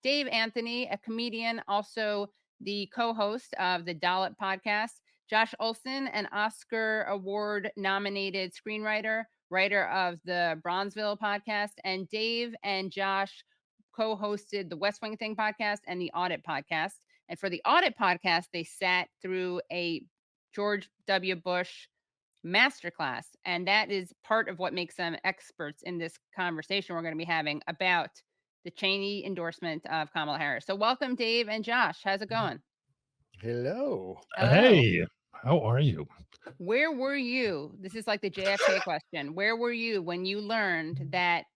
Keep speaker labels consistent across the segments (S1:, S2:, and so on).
S1: Dave Anthony, a comedian, also the co-host of the Dollop podcast. Josh Olson, an Oscar Award nominated screenwriter, writer of the Bronzeville podcast, and Dave and Josh co-hosted the West Wing Thing podcast and the Audit podcast. And for the Audit podcast, they sat through a George W. Bush masterclass. And that is part of what makes them experts in this conversation we're going to be having about the Cheney endorsement of Kamala Harris. So welcome, Dave and Josh. How's it going?
S2: Hello.
S3: Hey, how are you?
S1: Where were you? This is like the JFK question. Where were you when you learned that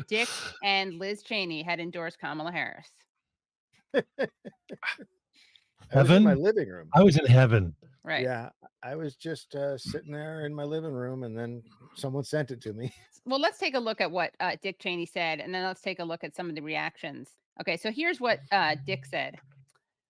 S1: Dick and Liz Cheney had endorsed Kamala Harris?
S2: I was in my living room.
S3: I was in heaven.
S1: Right.
S2: Yeah, I was just sitting there in my living room, and then someone sent it to me.
S1: Well, let's take a look at what Dick Cheney said, and then let's take a look at some of the reactions. Okay, so here's what Dick said.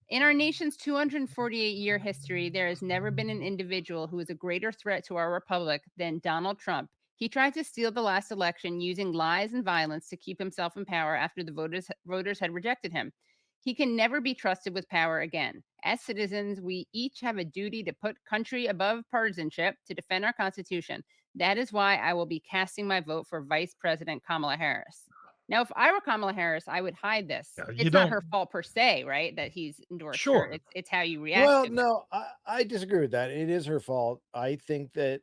S1: In our nation's 248-year history, there has never been an individual who is a greater threat to our republic than Donald Trump. He tried to steal the last election using lies and violence to keep himself in power after the voters had rejected him. He can never be trusted with power again. As citizens, we each have a duty to put country above partisanship to defend our Constitution. That is why I will be casting my vote for Vice President Kamala Harris. Now, if I were Kamala Harris, I would hide this. It's not her fault per se, right? That he's endorsed her. It's how you react.
S2: Well, no, I disagree with that. It is her fault. I think that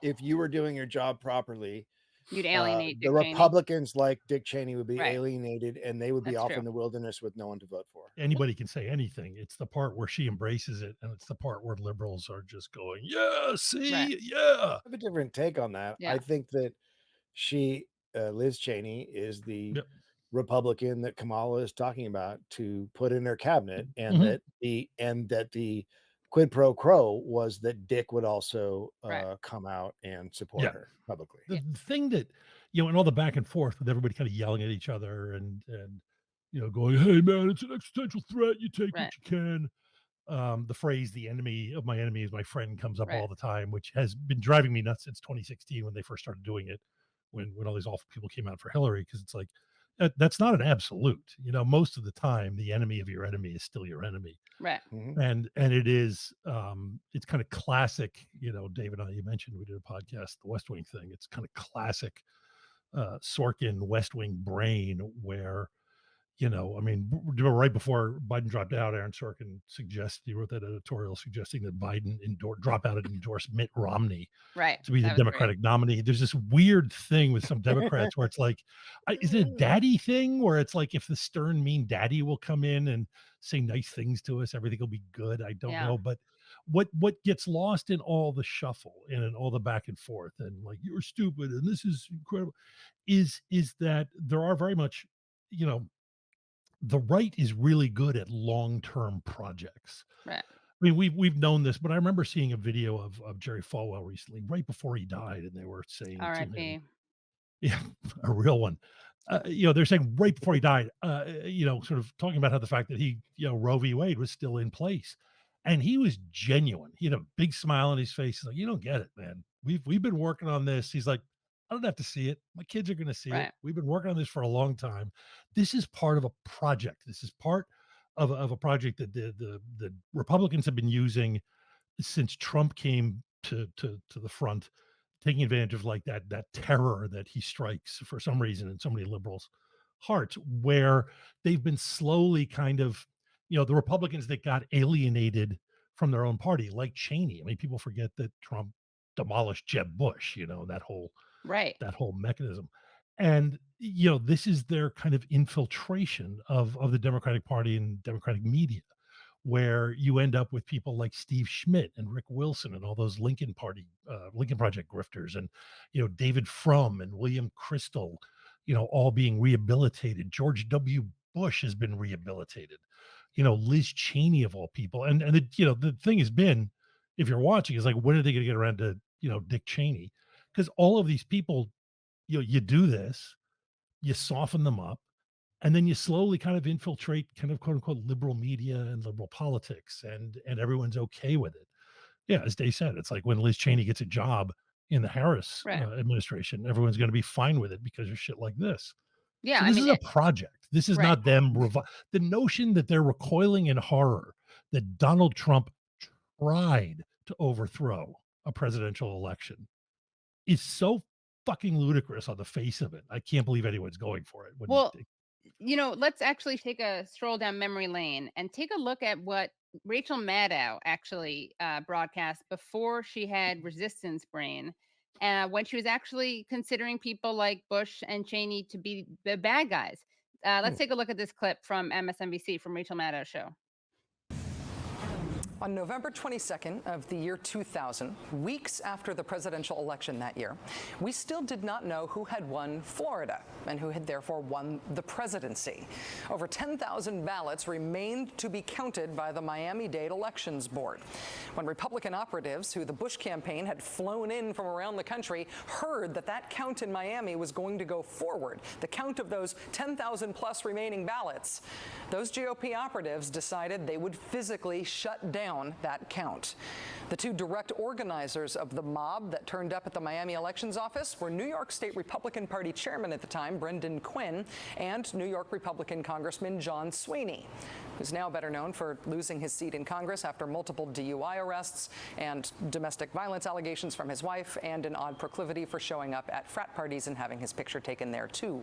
S2: if you were doing your job properly,
S1: you'd alienate
S2: the
S1: Dick
S2: Republicans like Dick Cheney would be
S1: Right.
S2: alienated, and they would be
S1: That's
S2: off
S1: true.
S2: in the wilderness with no one to vote for.
S3: Anybody can say anything. It's the part where she embraces it, and it's the part where liberals are just going, yeah, see,
S1: Right.
S3: yeah.
S2: I have a different take on that.
S1: Yeah.
S2: I think that Liz Cheney is the
S3: Yep.
S2: Republican that Kamala is talking about to put in her cabinet, and
S3: Mhm.
S2: that the quid pro quo was that Dick would also
S1: Right.
S2: come out and support
S3: Yeah.
S2: her publicly.
S3: The thing that, and all the back and forth with everybody kind of yelling at each other and going, hey, man, it's an existential threat. You take what you can. The phrase, the enemy of my enemy is my friend, comes up all the time, which has been driving me nuts since 2016 when they first started doing it, when all these awful people came out for Hillary, because it's like, that's not an absolute. Most of the time, the enemy of your enemy is still your enemy.
S1: Right.
S2: Mm-hmm.
S3: And it is, it's kind of classic, David and I, you mentioned we did a podcast, the West Wing thing. It's kind of classic Sorkin West Wing brain where, right before Biden dropped out, Aaron Sorkin he wrote that editorial suggesting that Biden drop out and endorse Mitt Romney to be the Democratic nominee. There's this weird thing with some Democrats where it's like, is it a daddy thing where it's like, if the stern, mean daddy will come in and say nice things to us, everything will be good. I don't know. But what gets lost in all the shuffle and in all the back and forth and like, you're stupid and this is incredible is that there are very much, the right is really good at long-term projects.
S1: Right.
S3: I mean, we've known this, but I remember seeing a video of Jerry Falwell recently, right before he died, and they were saying to him, yeah, a real one. They're saying right before he died, sort of talking about how the fact that Roe v. Wade was still in place, and he was genuine. He had a big smile on his face. He's like, "You don't get it, man. We've been working on this." He's like, I don't have to see it. My kids are going to see it. We've been working on this for a long time. This is part of a project. This is part of a project that the Republicans have been using since Trump came to the front, taking advantage of like that terror that he strikes for some reason in so many liberals' hearts, where they've been slowly kind of, the Republicans that got alienated from their own party, like Cheney. I mean, people forget that Trump demolished Jeb Bush, that whole mechanism. And, this is their kind of infiltration of the Democratic Party and Democratic media, where you end up with people like Steve Schmidt and Rick Wilson and all those Lincoln Project grifters and, David Frum and William Kristol, all being rehabilitated. George W. Bush has been rehabilitated, Liz Cheney of all people. And the thing has been, if you're watching, is like, when are they going to get around to, Dick Cheney? Because all of these people, you do this, you soften them up, and then you slowly kind of infiltrate kind of quote unquote liberal media and liberal politics, and everyone's okay with it. Yeah, as Dave said, it's like when Liz Cheney gets a job, in the Harris
S1: Right.
S3: administration. Everyone's going to be fine with it because of shit like this.
S1: Yeah,
S3: So
S1: I
S3: this
S1: mean,
S3: is a project. This is
S1: right.
S3: not them. The notion that they're recoiling in horror that Donald Trump tried to overthrow a presidential election is so fucking ludicrous on the face of it. I can't believe anyone's going for it.
S1: Well, let's actually take a stroll down memory lane and take a look at what Rachel Maddow actually broadcast before she had resistance brain, when she was actually considering people like Bush and Cheney to be the bad guys. Let's take a look at this clip from MSNBC from Rachel Maddow Show.
S4: On November 22nd of the year 2000, weeks after the presidential election that year, we still did not know who had won Florida and who had therefore won the presidency. Over 10,000 ballots remained to be counted by the Miami-Dade Elections Board. When Republican operatives, who the Bush campaign had flown in from around the country, heard that that count in Miami was going to go forward, the count of those 10,000 plus remaining ballots, those GOP operatives decided they would physically shut down that count. The two direct organizers of the mob that turned up at the Miami elections office were New York State Republican Party chairman at the time, Brendan Quinn, and New York Republican Congressman John Sweeney, who's now better known for losing his seat in Congress after multiple DUI arrests and domestic violence allegations from his wife, and an odd proclivity for showing up at frat parties and having his picture taken there too.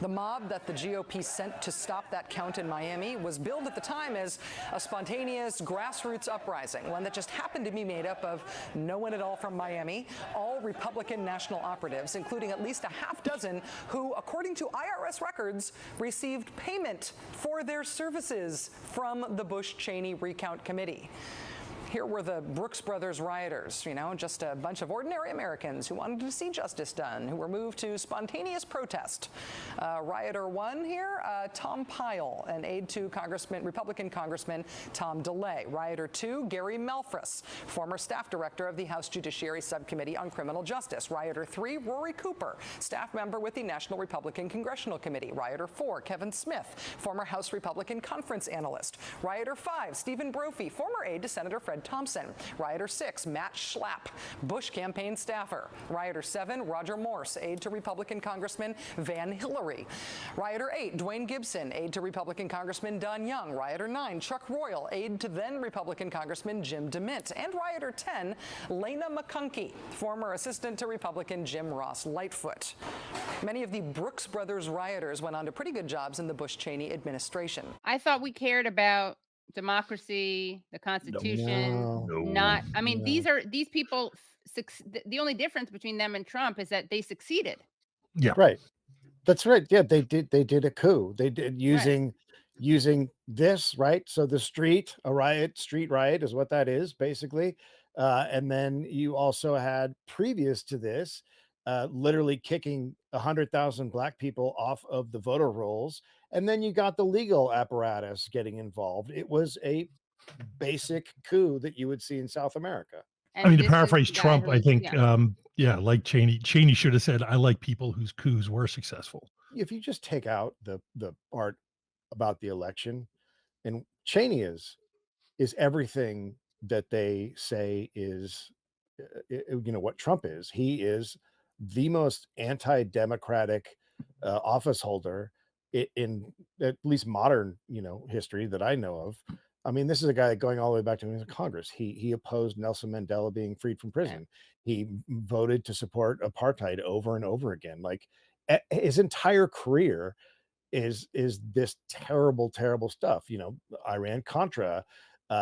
S4: The mob that the GOP sent to stop that count in Miami was billed at the time as a spontaneous grassroots uprising, one that just happened to be made up of no one at all from Miami, all Republican national operatives, including at least a half dozen who, according to IRS records, received payment for their services from the Bush-Cheney recount committee. Here were the Brooks Brothers rioters, just a bunch of ordinary Americans who wanted to see justice done, who were moved to spontaneous protest. Rioter one here, Tom Pyle, an aide to Republican Congressman Tom DeLay. Rioter two, Gary Melfris, former staff director of the House Judiciary Subcommittee on Criminal Justice. Rioter three, Rory Cooper, staff member with the National Republican Congressional Committee. Rioter four, Kevin Smith, former House Republican conference analyst. Rioter five, Stephen Brophy, former aide to Senator Fred Thompson. Rioter 6, Matt Schlapp, Bush campaign staffer. Rioter 7, Roger Morse, aide to Republican Congressman Van Hillary. Rioter 8, Dwayne Gibson, aide to Republican Congressman Don Young. Rioter 9, Chuck Royal, aide to then Republican Congressman Jim DeMint. And Rioter 10, Lena McConkey, former assistant to Republican Jim Ross Lightfoot. Many of the Brooks Brothers rioters went on to pretty good jobs in the Bush-Cheney administration.
S1: I thought we cared about democracy, the Constitution, these people, the only difference between them and Trump is that they succeeded.
S3: Yeah.
S2: Right. That's right. Yeah, they did a coup. They did using this, right? So the street riot is what that is basically. And then you also had previous to this, literally kicking 100,000 black people off of the voter rolls. And then you got the legal apparatus getting involved. It was a basic coup that you would see in South America.
S3: And I mean, to paraphrase Trump, I think, like Cheney should have said, I like people whose coups were successful.
S2: If you just take out the part about the election, and Cheney is everything that they say is, what Trump is. He is the most anti-democratic office holder in at least modern, history that I know of. I mean, this is a guy going all the way back to when he was in Congress. He opposed Nelson Mandela being freed from prison. He voted to support apartheid over and over again. Like his entire career is this terrible stuff. Iran-Contra.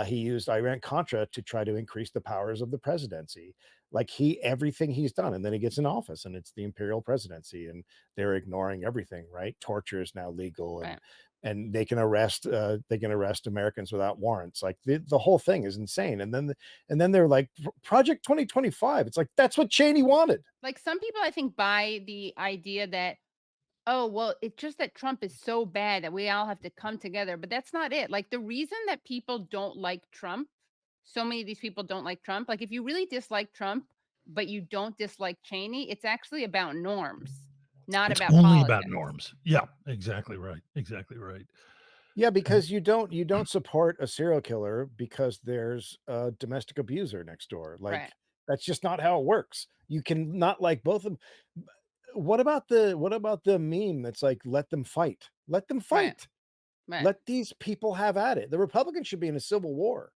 S2: He used Iran-Contra to try to increase the powers of the presidency. Like everything he's done, and then he gets in office, and it's the imperial presidency, and they're ignoring everything. Right? Torture is now legal, and they can arrest Americans without warrants. Like the whole thing is insane. And then they're like, Project 2025. It's like that's what Cheney wanted.
S1: Like some people, I think, buy the idea that, oh, well, it's just that Trump is so bad that we all have to come together. But that's not it. Like the reason that people don't like Trump, so many of these people don't like Trump. Like if you really dislike Trump, but you don't dislike Cheney, it's actually about norms, not about
S3: only
S1: politics.
S3: about norms. Yeah, exactly right. Exactly right.
S2: Yeah, because you don't support a serial killer because there's a domestic abuser next door. Like That's just not how it works. You can not like both of them. What about the meme that's like, let them fight? Let them fight.
S1: Right.
S2: Let these people have at it. The Republicans should be in a civil war.